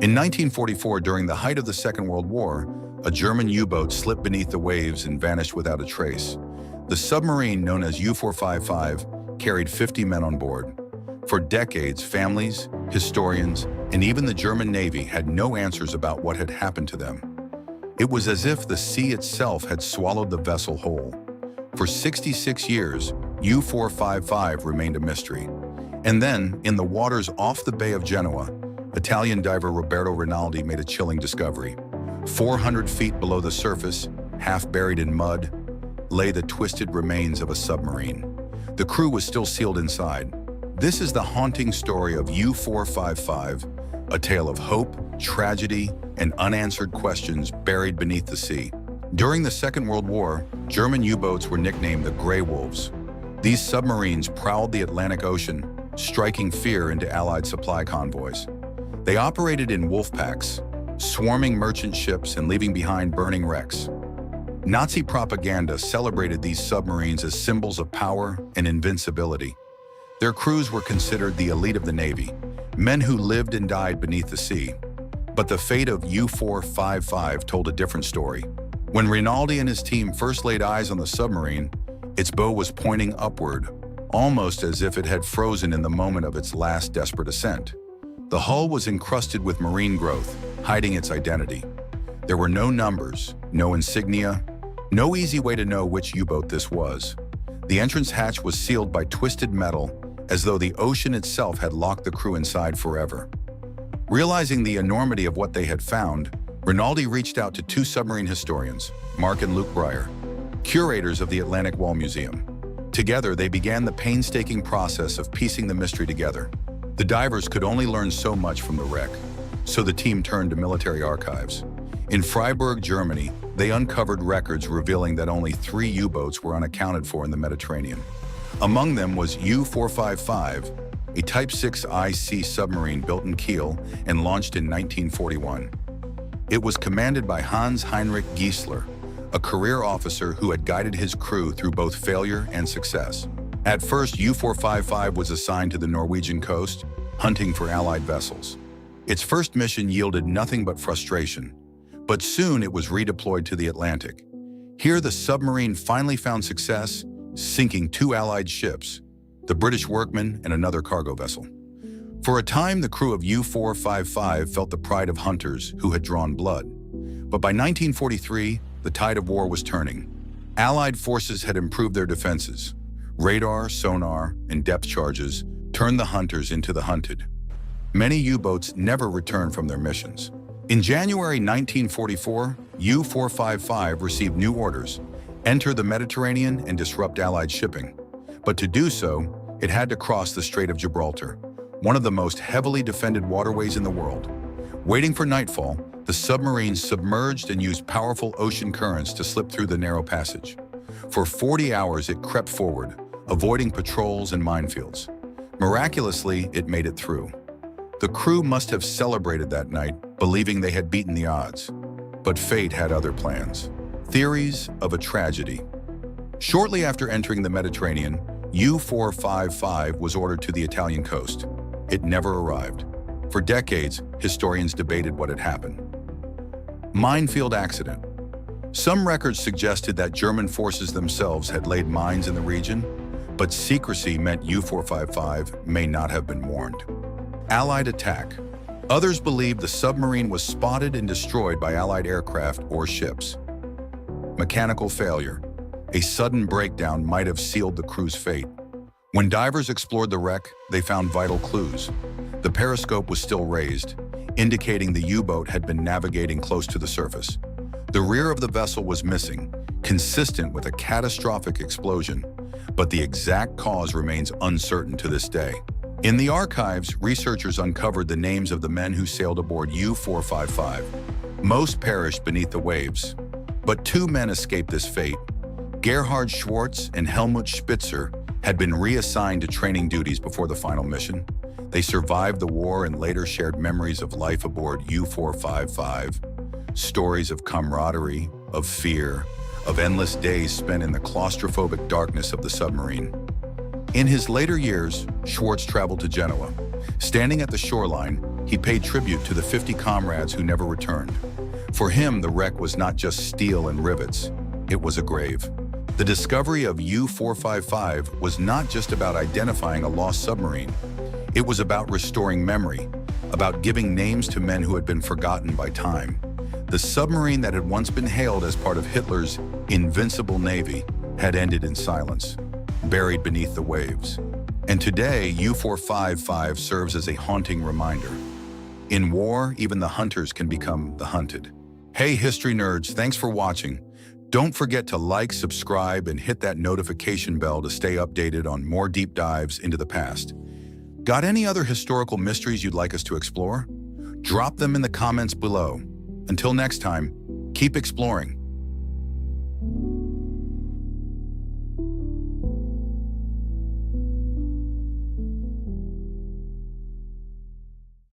In 1944, during the height of the Second World War, a German U-boat slipped beneath the waves and vanished without a trace. The submarine, known as U-455, carried 50 men on board. For decades, families, historians, and even the German Navy had no answers about what had happened to them. It was as if the sea itself had swallowed the vessel whole. For 66 years, U-455 remained a mystery. And then, in the waters off the Bay of Genoa, Italian diver Roberto Rinaldi made a chilling discovery. 400 feet below the surface, half buried in mud, lay the twisted remains of a submarine. The crew was still sealed inside. This is the haunting story of U-455, a tale of hope, tragedy, and unanswered questions buried beneath the sea. During the Second World War, German U-boats were nicknamed the Grey Wolves. These submarines prowled the Atlantic Ocean, striking fear into Allied supply convoys. They operated in wolf packs, swarming merchant ships and leaving behind burning wrecks. Nazi propaganda celebrated these submarines as symbols of power and invincibility. Their crews were considered the elite of the Navy, men who lived and died beneath the sea. But the fate of U-455 told a different story. When Rinaldi and his team first laid eyes on the submarine, its bow was pointing upward, almost as if it had frozen in the moment of its last desperate ascent. The hull was encrusted with marine growth, hiding its identity. There were no numbers, no insignia, no easy way to know which U-boat this was. The entrance hatch was sealed by twisted metal, as though the ocean itself had locked the crew inside forever. Realizing the enormity of what they had found, Rinaldi reached out to two submarine historians, Mark and Luke Breyer, curators of the Atlantic Wall Museum. Together, they began the painstaking process of piecing the mystery together. The divers could only learn so much from the wreck, so the team turned to military archives. In Freiburg, Germany, they uncovered records revealing that only 3 U-boats were unaccounted for in the Mediterranean. Among them was U-455, a Type 6 IC submarine built in Kiel and launched in 1941. It was commanded by Hans Heinrich Giesler, a career officer who had guided his crew through both failure and success. At first, U-455 was assigned to the Norwegian coast, hunting for Allied vessels. Its first mission yielded nothing but frustration, but soon it was redeployed to the Atlantic. Here, the submarine finally found success, sinking 2 Allied ships, the British Workman and another cargo vessel. For a time, the crew of U-455 felt the pride of hunters who had drawn blood. But by 1943, the tide of war was turning. Allied forces had improved their defenses. Radar, sonar, and depth charges turned the hunters into the hunted. Many U-boats never returned from their missions. In January 1944, U-455 received new orders: enter the Mediterranean and disrupt Allied shipping. But to do so, it had to cross the Strait of Gibraltar, one of the most heavily defended waterways in the world. Waiting for nightfall, the submarine submerged and used powerful ocean currents to slip through the narrow passage. For 40 hours, it crept forward, avoiding patrols and minefields. Miraculously, it made it through. The crew must have celebrated that night, believing they had beaten the odds. But fate had other plans. Theories of a tragedy. Shortly after entering the Mediterranean, U-455 was ordered to the Italian coast. It never arrived. For decades, historians debated what had happened. Minefield accident. Some records suggested that German forces themselves had laid mines in the region, but secrecy meant U-455 may not have been warned. Allied attack. Others believed the submarine was spotted and destroyed by Allied aircraft or ships. Mechanical failure. A sudden breakdown might have sealed the crew's fate. When divers explored the wreck, they found vital clues. The periscope was still raised, indicating the U-boat had been navigating close to the surface. The rear of the vessel was missing, consistent with a catastrophic explosion, but the exact cause remains uncertain to this day. In the archives, researchers uncovered the names of the men who sailed aboard U-455. Most perished beneath the waves, but 2 men escaped this fate. Gerhard Schwartz and Helmut Spitzer had been reassigned to training duties before the final mission. They survived the war and later shared memories of life aboard U-455, stories of camaraderie, of fear, of endless days spent in the claustrophobic darkness of the submarine. In his later years, Schwartz traveled to Genoa. Standing at the shoreline, He paid tribute to the 50 comrades who never returned. For him, the wreck was not just steel and rivets, it was a grave. The discovery of U-455 was not just about identifying a lost submarine. It was about restoring memory, about giving names to men who had been forgotten by time. The submarine that had once been hailed as part of Hitler's invincible navy had ended in silence, buried beneath the waves. And today, U-455 serves as a haunting reminder. In war, even the hunters can become the hunted. Hey, history nerds, thanks for watching. Don't forget to like, subscribe, and hit that notification bell to stay updated on more deep dives into the past. Got any other historical mysteries you'd like us to explore? Drop them in the comments below. Until next time, keep exploring.